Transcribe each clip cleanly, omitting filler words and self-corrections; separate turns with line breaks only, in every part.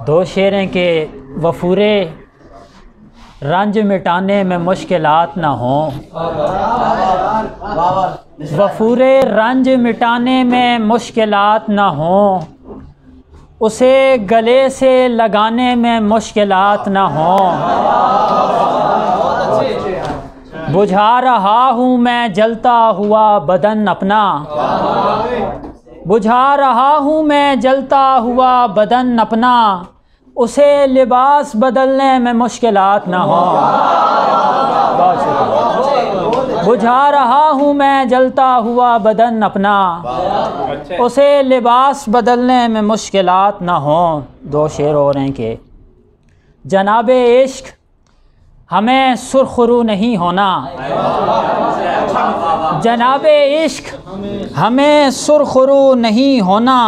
دو شعر ہیں کہ وفور رنج مٹانے میں مشکلات نہ ہوں، وفور رنج مٹانے میں مشکلات نہ ہوں، اسے گلے سے لگانے میں مشکلات نہ ہوں۔ بجھا رہا ہوں میں جلتا ہوا بدن اپنا، بجھا رہا ہوں میں جلتا ہوا بدن اپنا، اسے لباس بدلنے میں مشکلات نہ ہوں۔ بجھا رہا ہوں میں جلتا ہوا بدن اپنا، اسے لباس بدلنے میں مشکلات نہ ہوں۔ دو شعر اور ہیں کہ جناب عشق ہمیں سرخرو نہیں ہونا، جناب عشق ہمیں سرخرو نہیں ہونا،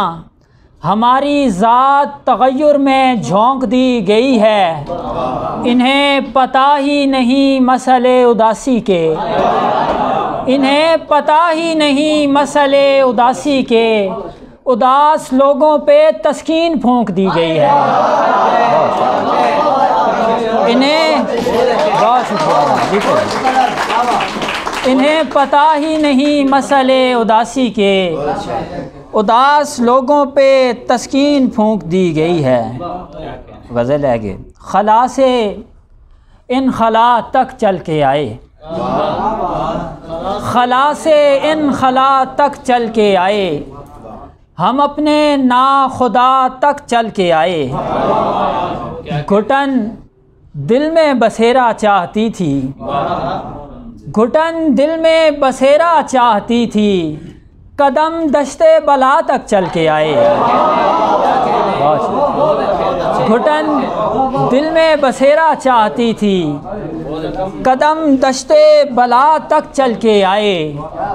ہماری ذات تغیر میں جھونک دی گئی ہے، انہیں پتہ ہی نہیں مسئلے اداسی کے، انہیں پتہ ہی نہیں مسئلے اداسی کے، اداس لوگوں پہ تسکین پھونک دی گئی ہے۔ انہیں بہت شکریہ، انہیں پتہ ہی نہیں مسئلے اداسی کے، اداس لوگوں پہ تسکین پھونک دی گئی ہے۔ غزل ہے کہ خلا سے ان خلا تک چل کے آئے، خلا سے ان خلا تک چل کے آئے، ہم اپنے ناخدا تک چل کے آئے، گھٹن دل میں بسیرا چاہتی تھی، گھٹن دل میں بسیرا چاہتی تھی، قدم دشتے بلا تک چل کے آئے، گھٹن دل میں بسیرا چاہتی تھی، قدم دشتے بلا تک چل کے آئے۔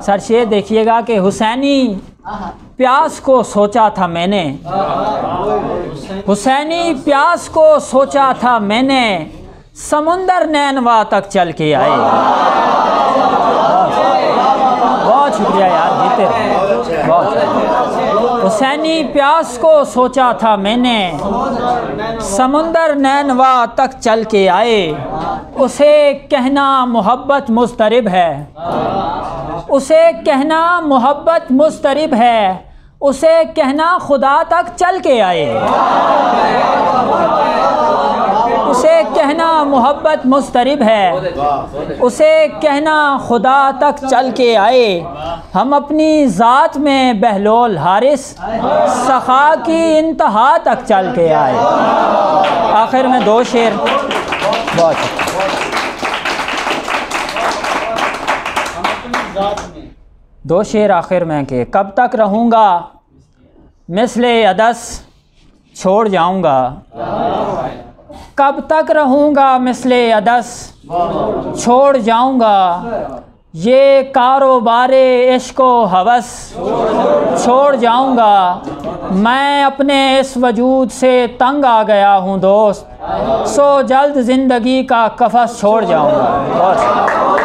سرشے دیکھیے گا کہ حسینی پیاس کو سوچا تھا میں نے، حسینی پیاس کو سوچا تھا میں نے، سمندر نینوا تک چل کے آئے۔ بہت شکریہ یار، جیتے رہے، بہت شکریہ۔ حسینی پیاس کو سوچا تھا میں نے، سمندر نینوا تک چل کے آئے، اسے کہنا محبت مضطرب ہے، اسے کہنا محبت مضطرب ہے، اسے کہنا خدا تک چل کے آئے، اسے کہنا محبت مضطرب ہے، اسے کہنا خدا تک چل کے آئے، ہم اپنی ذات میں بہلول حارث سخا کی انتہا تک چل کے آئے۔ آخر میں دو شعر، بہت دو شعر آخر میں کہ کب تک رہوں گا مثل عدس چھوڑ جاؤں گا، کب تک رہوں گا مثل عدس چھوڑ جاؤں گا، یہ کاروبار عشق و ہوس چھوڑ جاؤں گا، میں اپنے اس وجود سے تنگ آ گیا ہوں دوست، سو جلد زندگی کا قفس چھوڑ جاؤں گا۔